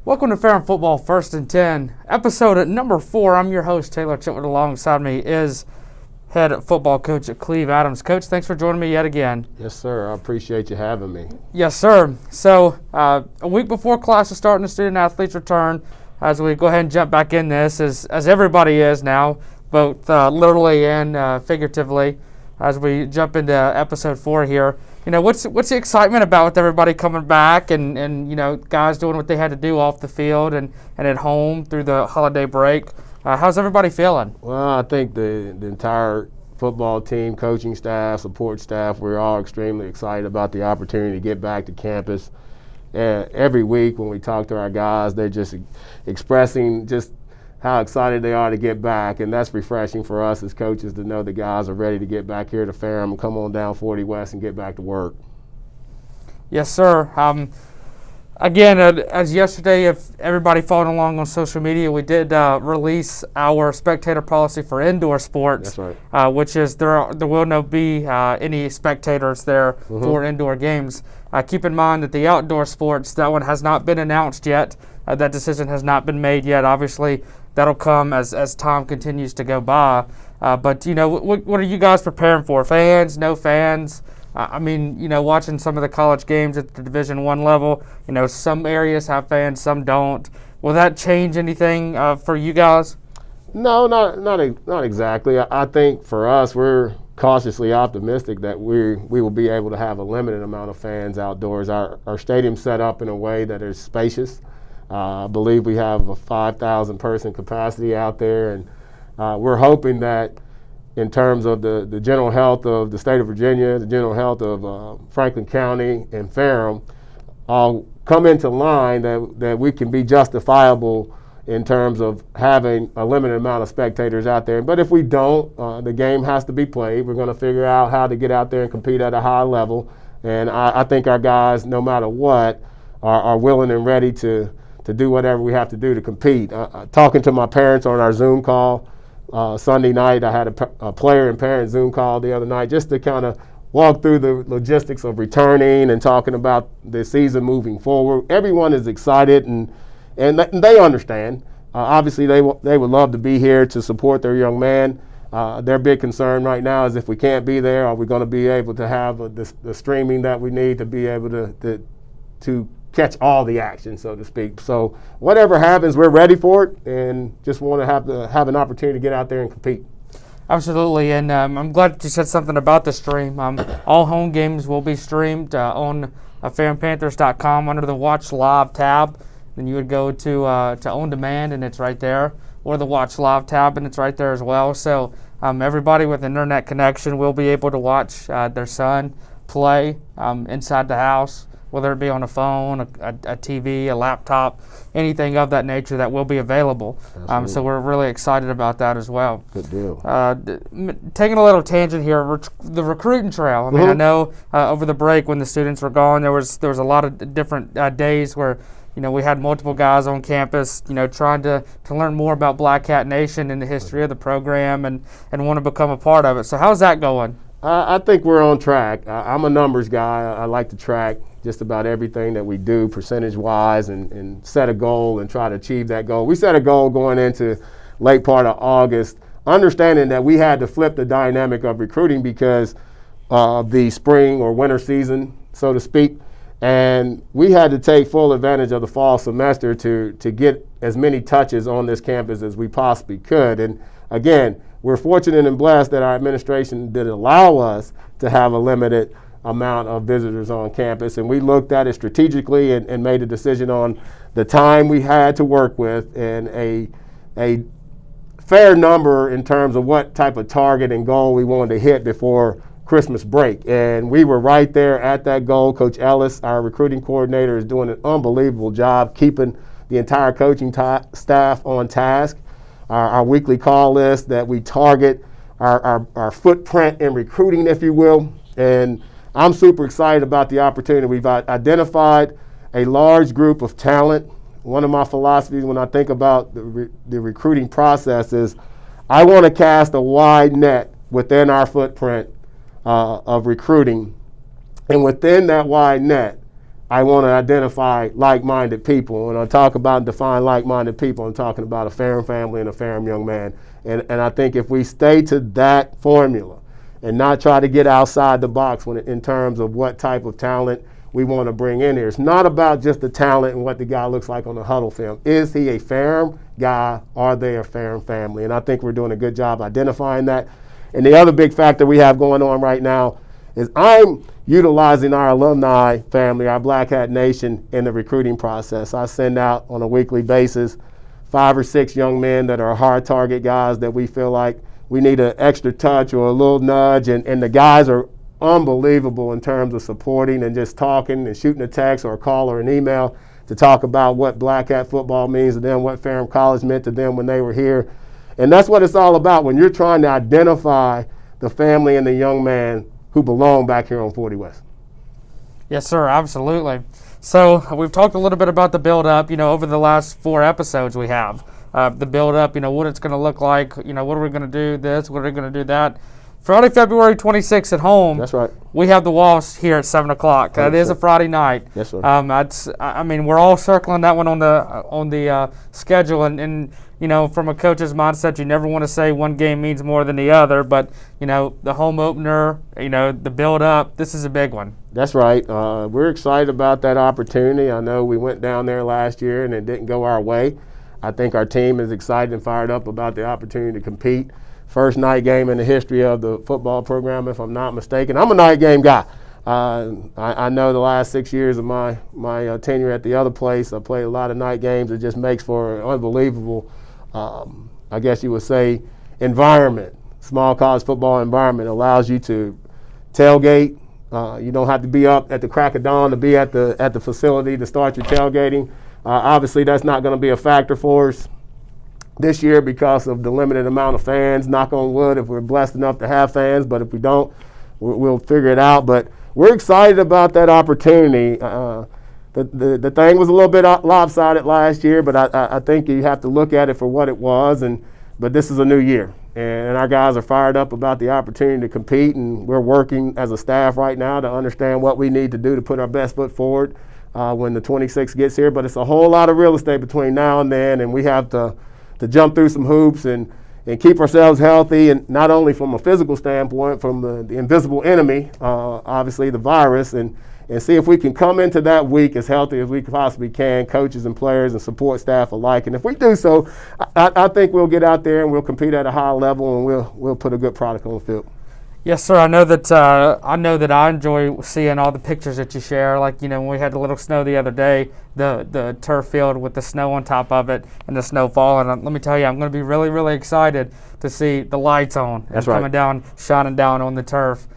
Welcome to Ferrum Football First and 10, episode number 4. I'm your host, Taylor Chitwood. Alongside me is head football coach at Cleive, Adams. Coach, thanks for joining me yet again. Yes, sir. I appreciate you having me. Yes, sir. So, a week before classes start and the student-athletes return, as we go ahead and jump back in this, as everybody is now, both literally and figuratively, as we jump into episode 4 here. You know, what's the excitement about with everybody coming back and you know, guys doing what they had to do off the field and at home through the holiday break? How's everybody feeling? Well, I think the entire football team, coaching staff, support staff, we're all extremely excited about the opportunity to get back to campus. Every week when we talk to our guys, they're just expressing just how excited they are to get back, and that's refreshing for us as coaches to know the guys are ready to get back here to Ferrum and come on down 40 West and get back to work. Yes, sir. Again, as yesterday, if everybody followed along on social media, we did release our Spectator policy for indoor sports. That's right. Which is there will not be any spectators there for indoor games. Keep in mind that the outdoor sports, that one has not been announced yet. That decision has not been made yet. Obviously, that'll come as time continues to go by. But, you know, what are you guys preparing for? Fans, no fans? I mean, you know, watching some of the college games at the Division I level, you know, some areas have fans, some don't. Will that change anything for you guys? No, not exactly. I think for us, we're cautiously optimistic that we will be able to have a limited amount of fans outdoors. Our stadium's set up in a way that is spacious. I believe we have a 5,000 person capacity out there, and we're hoping that in terms of the general health of the state of Virginia, the general health of Franklin County and Ferrum, all come into line that we can be justifiable in terms of having a limited amount of spectators out there. But if we don't, the game has to be played. We're going to figure out how to get out there and compete at a high level. And I think our guys, no matter what, are willing and ready to do whatever we have to do to compete. Talking to my parents on our Zoom call Sunday night, I had a player and parent Zoom call the other night just to kind of walk through the logistics of returning and talking about the season moving forward. Everyone is excited and they understand. Obviously, they would love to be here to support their young man. Their big concern right now is if we can't be there, are we going to be able to have the streaming that we need to be able to catch all the action, so to speak. So whatever happens, we're ready for it and just want to have an opportunity to get out there and compete. Absolutely, and I'm glad that you said something about the stream. All home games will be streamed on FerrumPanthers.com under the Watch Live tab. Then you would go to On Demand, and it's right there, or the Watch Live tab, and it's right there as well. So everybody with an internet connection will be able to watch their son play inside the house, whether it be on a phone, a TV, a laptop, anything of that nature that will be available. So we're really excited about that as well. Good deal. Taking a little tangent here, the recruiting trail. I mean, I know over the break when the students were gone, there was a lot of different days where, you know, we had multiple guys on campus, you know, trying to learn more about Black Cat Nation and the history of the program and want to become a part of it. So how's that going? I think we're on track. I'm a numbers guy. I like to track just about everything that we do percentage-wise and set a goal and try to achieve that goal. We set a goal going into late part of August, understanding that we had to flip the dynamic of recruiting because of the spring or winter season, so to speak. And we had to take full advantage of the fall semester to get as many touches on this campus as we possibly could. And again, we're fortunate and blessed that our administration did allow us to have a limited amount of visitors on campus, and we looked at it strategically and made a decision on the time we had to work with and a fair number in terms of what type of target and goal we wanted to hit before Christmas break. And we were right there at that goal. Coach Ellis, our recruiting coordinator, is doing an unbelievable job keeping the entire coaching staff on task. Our weekly call list that we target our footprint in recruiting, if you will. And I'm super excited about the opportunity. We've identified a large group of talent. One of my philosophies when I think about the recruiting process is I want to cast a wide net within our footprint of recruiting. And within that wide net, I want to identify like-minded people. When I talk about and define like-minded people, I'm talking about a Ferrum family and a Ferrum young man. And I think if we stay to that formula and not try to get outside the box in terms of what type of talent we want to bring in here. It's not about just the talent and what the guy looks like on the huddle film. Is he a Ferrum guy? Are they a Ferrum family? And I think we're doing a good job identifying that. And the other big factor we have going on right now is I'm utilizing our alumni family, our Black Hat Nation, in the recruiting process. I send out on a weekly basis 5 or 6 young men that are hard target guys that we feel like we need an extra touch or a little nudge, and the guys are unbelievable in terms of supporting and just talking and shooting a text or a call or an email to talk about what Black Hat football means to them, what Ferrum College meant to them when they were here. And that's what it's all about when you're trying to identify the family and the young man who belong back here on 40 West. Yes, sir, absolutely. So we've talked a little bit about the build-up, over the last 4 episodes we have. The build-up, what it's going to look like, what are we going to do this, what are we going to do that. Friday, February 26th at home. That's right. We have the Wasps here at 7 o'clock. That is a Friday night. Yes, sir. We're all circling that one on the schedule, and from a coach's mindset, you never want to say one game means more than the other, but the home opener, the build up, this is a big one. That's right. We're excited about that opportunity. I know we went down there last year and it didn't go our way. I think our team is excited and fired up about the opportunity to compete. First night game in the history of the football program, if I'm not mistaken. I'm a night game guy. I know the last 6 years of my tenure at the other place, I played a lot of night games. It just makes for an unbelievable, I guess you would say, environment. Small college football environment allows you to tailgate. You don't have to be up at the crack of dawn to be at the facility to start your tailgating. Obviously, that's not going to be a factor for us this year because of the limited amount of fans. Knock on wood if we're blessed enough to have fans, but if we don't, we'll figure it out. But we're excited about that opportunity. The thing was a little bit lopsided last year, but I think you have to look at it for what it was. But this is a new year, and our guys are fired up about the opportunity to compete, and we're working as a staff right now to understand what we need to do to put our best foot forward when the 26th gets here. But it's a whole lot of real estate between now and then, and we have to jump through some hoops and keep ourselves healthy, and not only from a physical standpoint, from the invisible enemy, obviously the virus, and see if we can come into that week as healthy as we possibly can, coaches and players and support staff alike. And if we do so, I think we'll get out there and we'll compete at a high level, and we'll put a good product on the field. Yes, sir. I know that I enjoy seeing all the pictures that you share. Like when we had a little snow the other day, the turf field with the snow on top of it and the snow falling. Let me tell you, I'm going to be really, really excited to see the lights on and coming down, shining down on the turf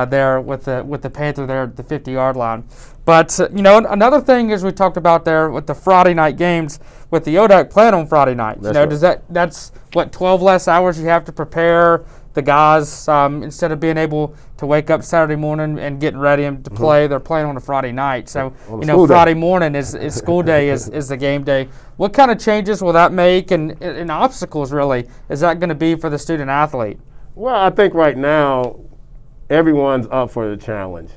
there with the Panther there at the 50-yard line. But another thing is we talked about there with the Friday night games with the ODAC playing on Friday night. That's what 12 less hours you have to prepare the guys, instead of being able to wake up Saturday morning and getting ready to play, they're playing on a Friday night. So, Friday morning is school day, is the game day. What kind of changes will that make, and obstacles, really, is that going to be for the student athlete? Well, I think right now everyone's up for the challenge.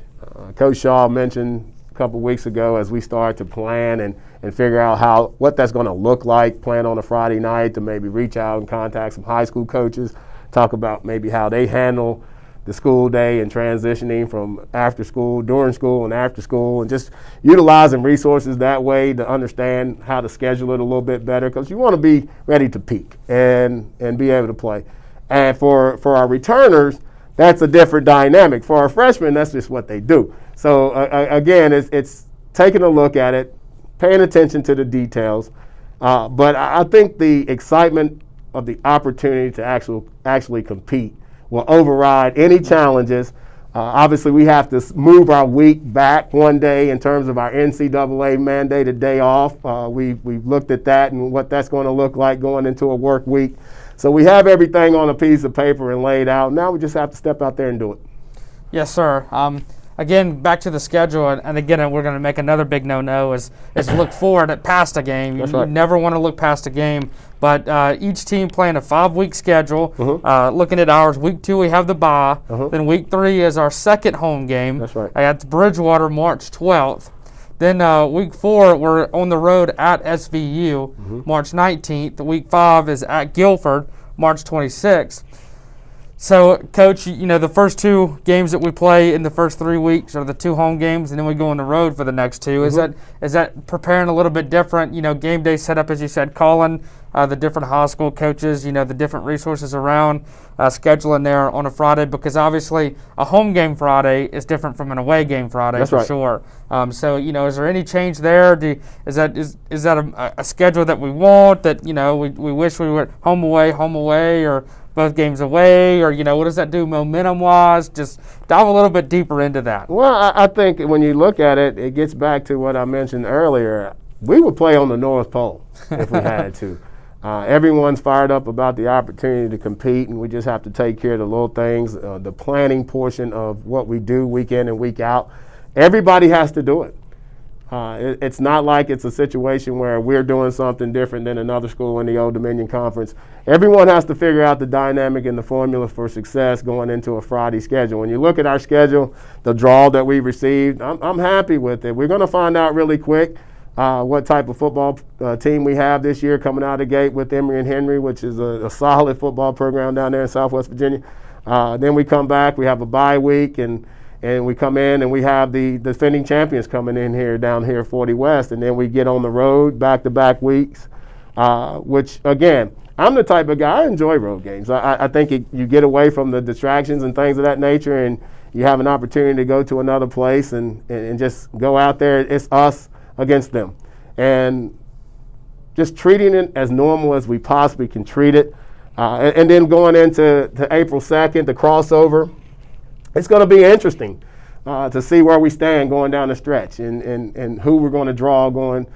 Coach Shaw mentioned a couple weeks ago as we start to plan and figure out what that's going to look like, playing on a Friday night, to maybe reach out and contact some high school coaches, talk about maybe how they handle the school day and transitioning from after school, during school, and after school, and just utilizing resources that way to understand how to schedule it a little bit better, because you want to be ready to peak and be able to play. And for our returners, that's a different dynamic. For our freshmen, that's just what they do. So again, it's taking a look at it, paying attention to the details, but I think the excitement of the opportunity to actually compete will override any challenges. Obviously, we have to move our week back one day in terms of our NCAA mandated day off. We've looked at that and what that's going to look like going into a work week. So we have everything on a piece of paper and laid out. Now we just have to step out there and do it. Yes, sir. Again, back to the schedule, and again, we're going to make another big no-no is look forward at past a game. That's you right. never want to look past a game, but each team playing a 5-week schedule. Looking at ours, week 2 we have the bye. Then week 3 is our second home game. That's right. That's Bridgewater, March 12th. Then week 4, we're on the road at SVU, March 19th. Week 5 is at Guilford, March 26th. So, Coach, the first 2 games that we play in the first 3 weeks are the 2 home games, and then we go on the road for the next 2. Is that preparing a little bit different? Game day setup, as you said, calling the different high school coaches, the different resources around scheduling there on a Friday, because obviously a home game Friday is different from an away game Friday. That's for right. Sure. So, is there any change there? Is that a schedule that we want, that we wish we were home away, or both games away, or what does that do momentum-wise? Just dive a little bit deeper into that. Well, I think when you look at it, it gets back to what I mentioned earlier. We would play on the North Pole if we had to. Everyone's fired up about the opportunity to compete, and we just have to take care of the little things, the planning portion of what we do week in and week out. Everybody has to do it. It's not like it's a situation where we're doing something different than another school in the Old Dominion Conference. Everyone has to figure out the dynamic and the formula for success going into a Friday schedule. When you look at our schedule, the draw that we received, I'm happy with it. We're going to find out really quick what type of football team we have this year coming out of the gate with Emory and Henry, which is a solid football program down there in Southwest Virginia. Then we come back, we have a bye week, and we come in and we have the defending champions coming in here down here 40 West, and then we get on the road back-to-back weeks, which, again, I'm the type of guy, I enjoy road games. I think you get away from the distractions and things of that nature, and you have an opportunity to go to another place and just go out there. It's us against them. And just treating it as normal as we possibly can treat it. And then going into April 2nd, the crossover, it's going to be interesting to see where we stand going down the stretch and who we're going to draw going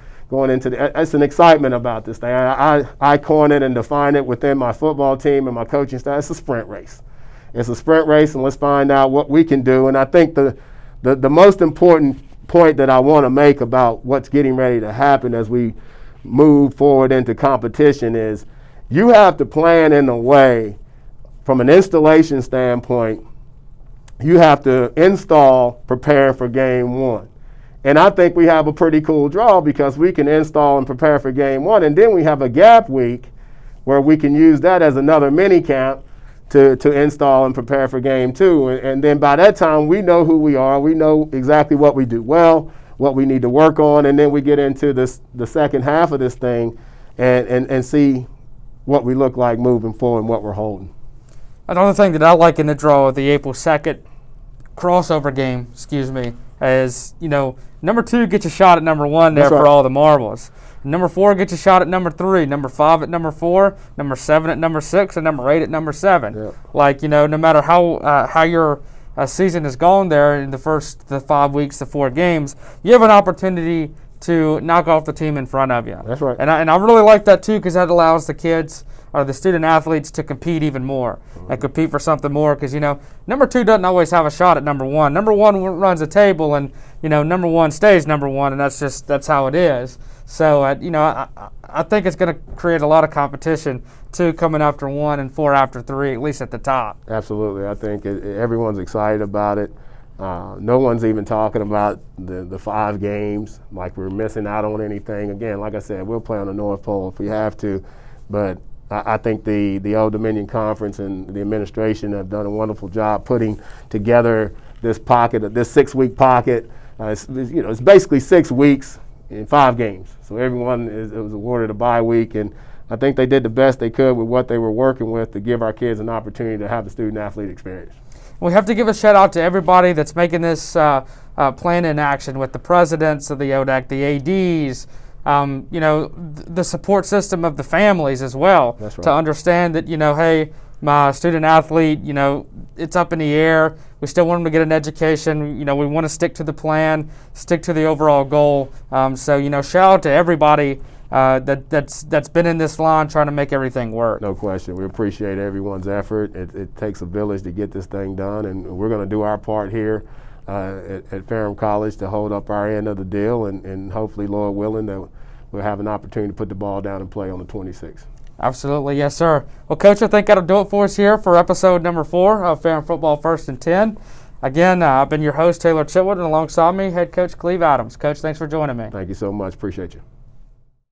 into it's an excitement about this thing. I coin it and define it within my football team and my coaching staff. It's a sprint race. It's a sprint race, and let's find out what we can do. And I think the most important point that I want to make about what's getting ready to happen as we move forward into competition is you have to plan in a way, from an installation standpoint, you have to install preparing for game 1. And I think we have a pretty cool draw because we can install and prepare for game 1, and then we have a gap week where we can use that as another mini camp to install and prepare for game 2. And then by that time, we know who we are. We know exactly what we do well, what we need to work on, and then we get into the second half of this thing and see what we look like moving forward and what we're holding. Another thing that I like in the draw of the April 2nd crossover game, is, number 2 gets a shot at number 1 there for all the marbles. Number 4 gets a shot at number 3, number 5 at number 4, number 7 at number 6, and number 8 at number 7. Yep. No matter how your season has gone there in the 5 weeks, the 4 games, you have an opportunity to knock off the team in front of you. That's right. And I really like that too, because that allows the kids or the student athletes to compete even more and compete for something more, because number 2 doesn't always have a shot at number 1. Number 1 runs a table, and number 1 stays number 1, and that's how it is. So I think it's going to create a lot of competition, 2 coming after 1 and 4 after 3, at least at the top. Absolutely. I think everyone's excited about it. No one's even talking about the 5 games like we're missing out on anything. Again, like I said, we'll play on the North Pole if we have to, but I think the Old Dominion Conference and the administration have done a wonderful job putting together this 6-week pocket. It's basically 6 weeks in 5 games. So everyone was awarded a bye week, and I think they did the best they could with what they were working with to give our kids an opportunity to have the student-athlete experience. We have to give a shout-out to everybody that's making this plan in action, with the presidents of the ODAC, the ADs, the support system of the families as well. That's right. To understand that, hey, my student-athlete, it's up in the air. We still want them to get an education. We want to stick to the plan, stick to the overall goal. So, shout out to everybody that's been in this line trying to make everything work. No question. We appreciate everyone's effort. It takes a village to get this thing done, and we're going to do our part here at Ferrum College to hold up our end of the deal, and hopefully, Lord willing, that we'll have an opportunity to put the ball down and play on the 26th. Absolutely, yes, sir. Well, Coach, I think that'll do it for us here for episode number 4 of Ferrum Football 1st and 10. Again, I've been your host, Taylor Chitwood, and alongside me, head coach Cleive Adams. Coach, thanks for joining me. Thank you so much. Appreciate you.